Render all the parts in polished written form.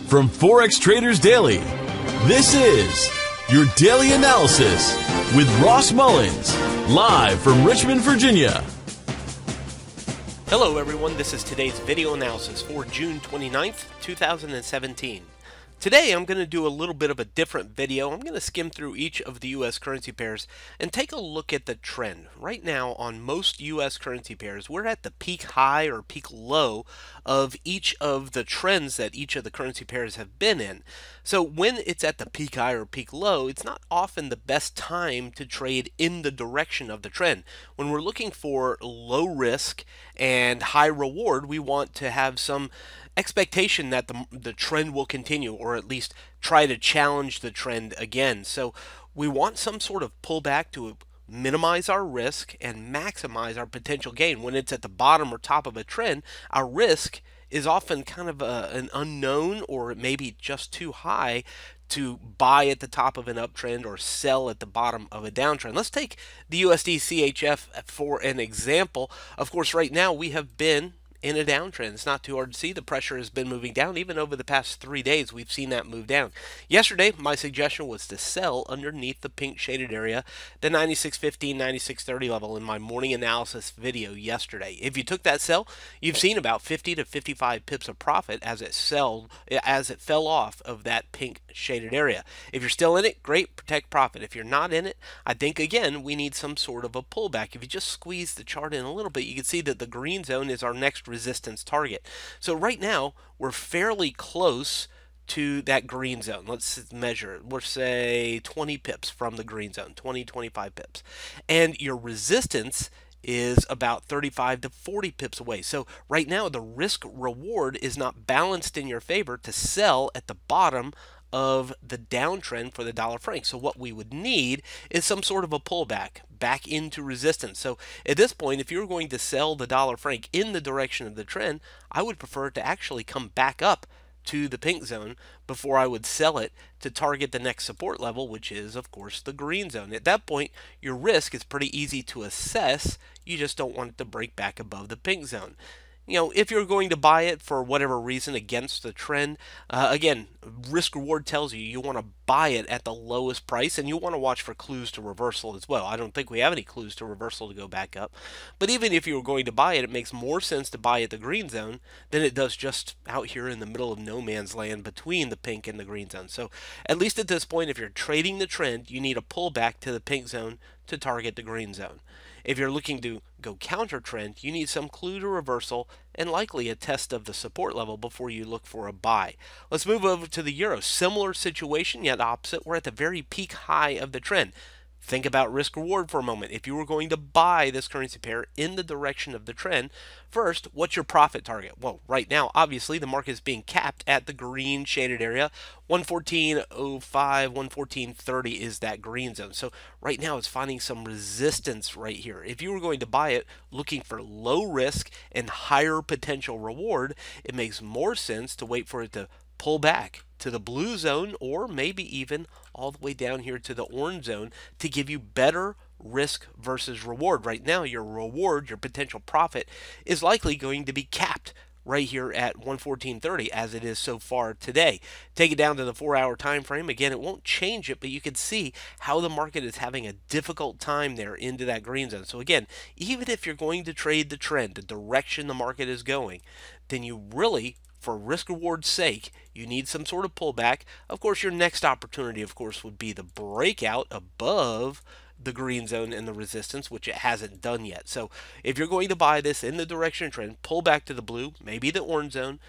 From Forex Traders Daily, this is your daily analysis with Ross Mullins, live from Richmond, Virginia. Hello everyone, this is today's video analysis for June 29th, 2017. Today I'm going to do a little bit of a different video. I'm going to skim through each of the U.S. currency pairs and take a look at the trend. Right now on most U.S. currency pairs, we're at the peak high or peak low of each of the trends that each of the currency pairs have been in. So when it's at the peak high or peak low, it's not often the best time to trade in the direction of the trend. When we're looking for low risk and high reward, we want to have some expectation that the trend will continue, or at least try to challenge the trend again. So we want some sort of pullback to minimize our risk and maximize our potential gain. When it's at the bottom or top of a trend, our risk is often kind of an unknown, or it may be just too high to buy at the top of an uptrend or sell at the bottom of a downtrend. Let's take the USD CHF for an example. Of course, right now we have been in a downtrend. It's not too hard to see. The pressure has been moving down. Even over the past 3 days, we've seen that move down. Yesterday, my suggestion was to sell underneath the pink shaded area, the 96.15, 96.30 level in my morning analysis video yesterday. If you took that sell, you've seen about 50 to 55 pips of profit as it fell off of that pink shaded area. If you're still in it, great, protect profit. If you're not in it, I think again we need some sort of a pullback. If you just squeeze the chart in a little bit, you can see that the green zone is our next resistance target. So right now we're fairly close to that green zone. Let's measure it. We'll say 20 pips from the green zone, 25 pips. And your resistance is about 35 to 40 pips away. So right now the risk reward is not balanced in your favor to sell at the bottom of the downtrend for the dollar franc. So what we would need is some sort of a pullback back into resistance. So at this point, if you're going to sell the dollar franc in the direction of the trend, I would prefer to actually come back up to the pink zone before I would sell it to target the next support level, which is of course the green zone. At that point, your risk is pretty easy to assess. You just don't want it to break back above the pink zone. You know, if you're going to buy it for whatever reason against the trend, again, risk reward tells you you want to buy it at the lowest price, and you want to watch for clues to reversal as well. I don't think we have any clues to reversal to go back up. But even if you were going to buy it, it makes more sense to buy at the green zone than it does just out here in the middle of no man's land between the pink and the green zone. So at least at this point, if you're trading the trend, you need a pullback to the pink zone to target the green zone. If you're looking to go counter trend, you need some clue to reversal and likely a test of the support level before you look for a buy. Let's move over to the euro. Similar situation, yet opposite. We're at the very peak high of the trend. Think about risk reward for a moment. If you were going to buy this currency pair in the direction of the trend, first, what's your profit target? Well, right now, obviously, the market is being capped at the green shaded area. 114.05, 114.30 is that green zone. So right now, it's finding some resistance right here. If you were going to buy it looking for low risk and higher potential reward, it makes more sense to wait for it to pull back to the blue zone, or maybe even all the way down here to the orange zone to give you better risk versus reward. Right now, your reward, your potential profit, is likely going to be capped right here at 114.30 as it is so far today. Take it down to the 4-hour time frame. Again, it won't change it, but you can see how the market is having a difficult time there into that green zone. So again, even if you're going to trade the trend, the direction the market is going, then you really, for risk reward's sake, you need some sort of pullback. Of course, your next opportunity, of course, would be the breakout above the green zone and the resistance, which it hasn't done yet. So if you're going to buy this in the direction trend, pull back to the blue, maybe the orange zone,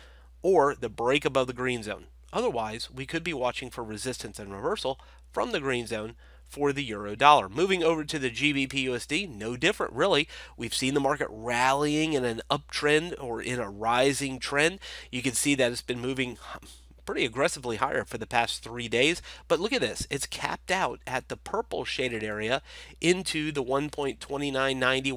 or the break above the green zone. Otherwise, we could be watching for resistance and reversal from the green zone for the euro dollar. Moving over to the GBP USD, no different really. We've seen the market rallying in an uptrend or in a rising trend. You can see that it's been moving pretty aggressively higher for the past 3 days. But look at this. It's capped out at the purple shaded area into the 1.2990,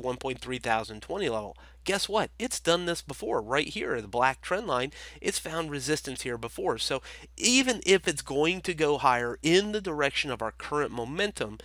1.3020 level. Guess what? It's done this before right here, the black trend line. It's found resistance here before. So even if it's going to go higher in the direction of our current momentum,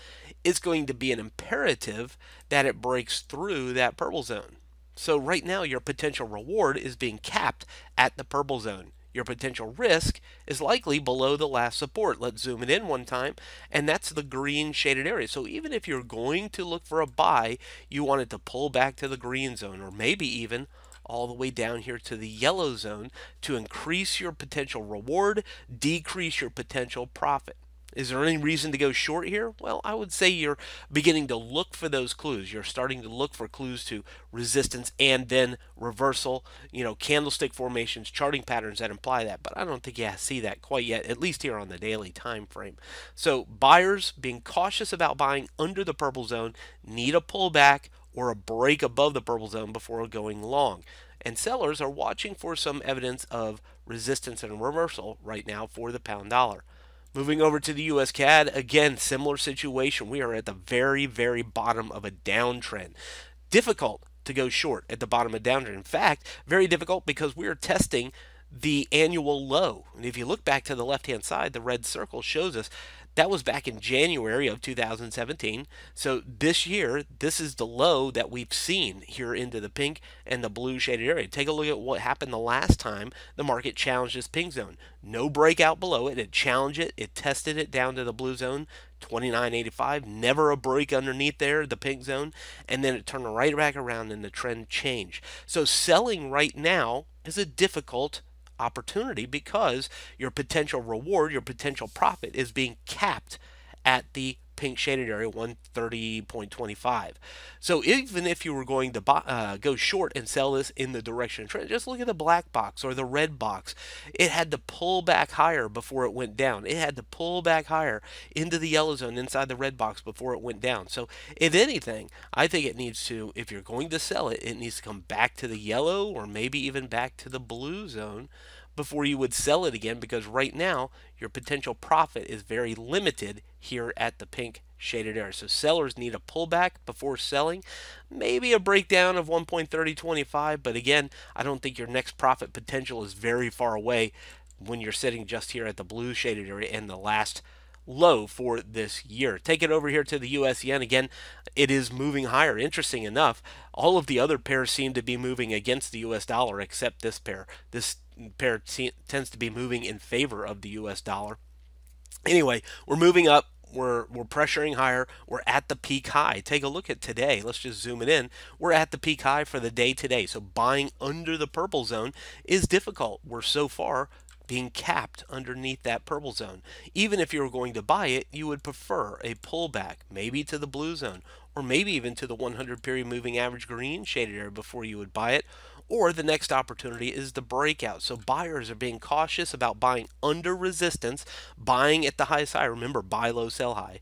it's going to be an imperative that it breaks through that purple zone. So right now your potential reward is being capped at the purple zone. your potential risk is likely below the last support. Let's zoom it in one time, and that's the green shaded area. So even if you're going to look for a buy, you want it to pull back to the green zone, or maybe even all the way down here to the yellow zone to increase your potential reward, decrease your potential profit. Is there any reason to go short here? Well, I would say you're beginning to look for those clues. You're starting to look for clues to resistance and then reversal, candlestick formations, charting patterns that imply that. But I don't think you see that quite yet, at least here on the daily time frame. So buyers being cautious about buying under the purple zone need a pullback or a break above the purple zone before going long. And sellers are watching for some evidence of resistance and reversal right now for the pound dollar. Moving over to the US CAD, again, similar situation. We are at the very, very bottom of a downtrend. Difficult to go short at the bottom of a downtrend. In fact, very difficult because we are testing the annual low. And if you look back to the left-hand side, the red circle shows us that was back in January of 2017. So this year, this is the low that we've seen here into the pink and the blue shaded area. Take a look at what happened the last time the market challenged this pink zone. No breakout below it. It challenged it. It tested it down to the blue zone, 29.85. Never a break underneath there, the pink zone. And then it turned right back around and the trend changed. So selling right now is a difficult opportunity because your potential reward, your potential profit is being capped at the pink shaded area, 130.25. So even if you were going to go short and sell this in the direction of trend, just look at the black box or the red box. It had to pull back higher before it went down. It had to pull back higher into the yellow zone inside the red box before it went down. So if anything, I think it needs to, if you're going to sell it, it needs to come back to the yellow or maybe even back to the blue zone before you would sell it again, because right now your potential profit is very limited here at the pink shaded area. So sellers need a pullback before selling, maybe a breakdown of 1.3025, but again, I don't think your next profit potential is very far away when you're sitting just here at the blue shaded area and the last low for this year. Take it over here to the US yen. Again, it is moving higher. Interesting enough, all of the other pairs seem to be moving against the US dollar except this pair. This pair tends to be moving in favor of the US dollar. Anyway, we're moving up. We're pressuring higher. We're at the peak high. Take a look at today. Let's just zoom it in. We're at the peak high for the day today. So buying under the purple zone is difficult. We're so far being capped underneath that purple zone. Even if you were going to buy it, you would prefer a pullback, maybe to the blue zone, or maybe even to the 100 period moving average green shaded area before you would buy it. Or the next opportunity is the breakout. So buyers are being cautious about buying under resistance, buying at the highest high. Remember, buy low, sell high.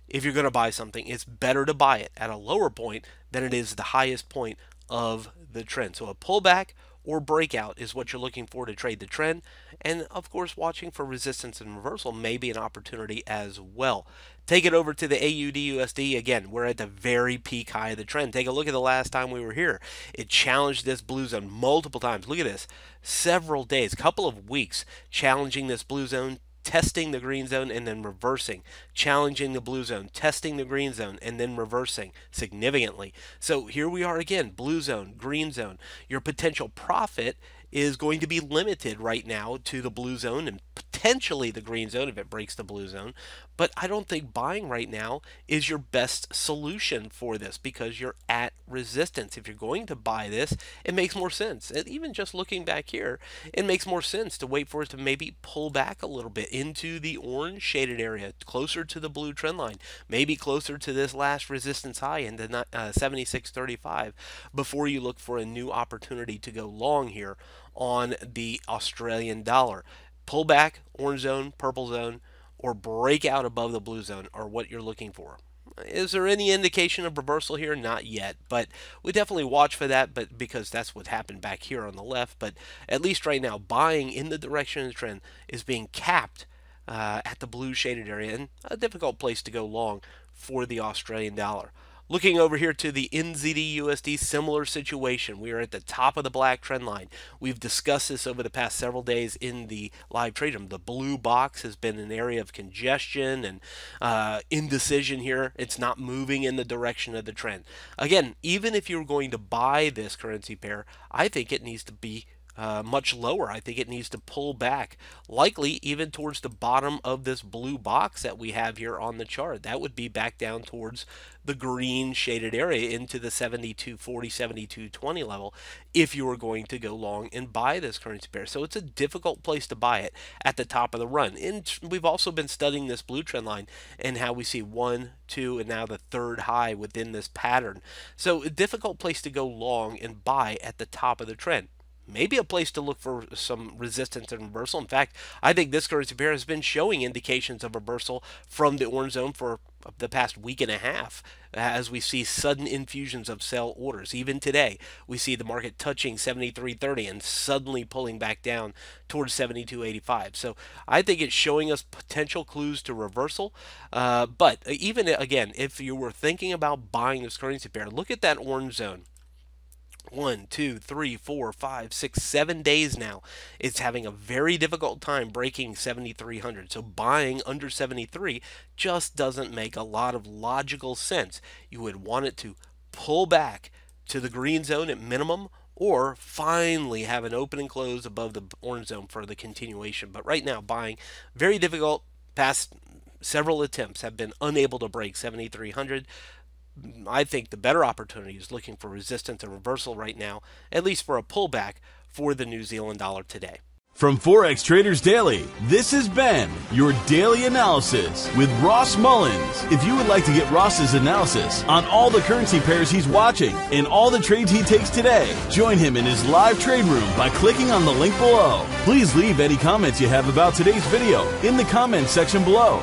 If you're going to buy something, it's better to buy it at a lower point than it is the highest point of the trend. So a pullback or breakout is what you're looking for to trade the trend. And of course, watching for resistance and reversal may be an opportunity as well. Take it over to the AUD/USD. Again, we're at the very peak high of the trend. Take a look at the last time we were here. It challenged this blue zone multiple times. Look at this. Several days, couple of weeks, challenging this blue zone, testing the green zone, and then reversing, challenging the blue zone, testing the green zone, and then reversing significantly. So here we are again, blue zone, green zone. Your potential profit is going to be limited right now to the blue zone and potentially the green zone if it breaks the blue zone. But I don't think buying right now is your best solution for this because you're at resistance. If you're going to buy this, it makes more sense. And even just looking back here, it makes more sense to wait for it to maybe pull back a little bit into the orange shaded area, closer to the blue trend line, maybe closer to this last resistance high in the 76.35 before you look for a new opportunity to go long here on the Australian dollar. Pullback, orange zone, purple zone, or breakout above the blue zone are what you're looking for. Is there any indication of reversal here? Not yet, but we definitely watch for that, but because that's what happened back here on the left. But at least right now, buying in the direction of the trend is being capped at the blue shaded area, and a difficult place to go long for the Australian dollar. Looking over here to the NZD/USD, similar situation. We are at the top of the black trend line. We've discussed this over the past several days in the live trade room. The blue box has been an area of congestion and indecision here. It's not moving in the direction of the trend. Again, even if you're going to buy this currency pair, I think it needs to be much lower. I think it needs to pull back, likely even towards the bottom of this blue box that we have here on the chart. That would be back down towards the green shaded area into the 72.40, 72.20 level if you were going to go long and buy this currency pair. So it's a difficult place to buy it at the top of the run. And we've also been studying this blue trend line and how we see 1, 2, and now the third high within this pattern. So a difficult place to go long and buy at the top of the trend. Maybe a place to look for some resistance and reversal. In fact, I think this currency pair has been showing indications of reversal from the orange zone for the past week and a half as we see sudden infusions of sell orders. Even today, we see the market touching 73.30 and suddenly pulling back down towards 72.85. So I think it's showing us potential clues to reversal. But even again, if you were thinking about buying this currency pair, look at that orange zone. 1, 2, 3, 4, 5, 6, 7 days now. It's having a very difficult time breaking 7,300. So buying under 73 just doesn't make a lot of logical sense. You would want it to pull back to the green zone at minimum, or finally have an open and close above the orange zone for the continuation. But right now, buying very difficult. Past several attempts have been unable to break 7,300. I think the better opportunity is looking for resistance and reversal right now, at least for a pullback for the New Zealand dollar today. From Forex Traders Daily, this has been your daily analysis with Ross Mullins. If you would like to get Ross's analysis on all the currency pairs he's watching and all the trades he takes today, join him in his live trade room by clicking on the link below. Please leave any comments you have about today's video in the comments section below.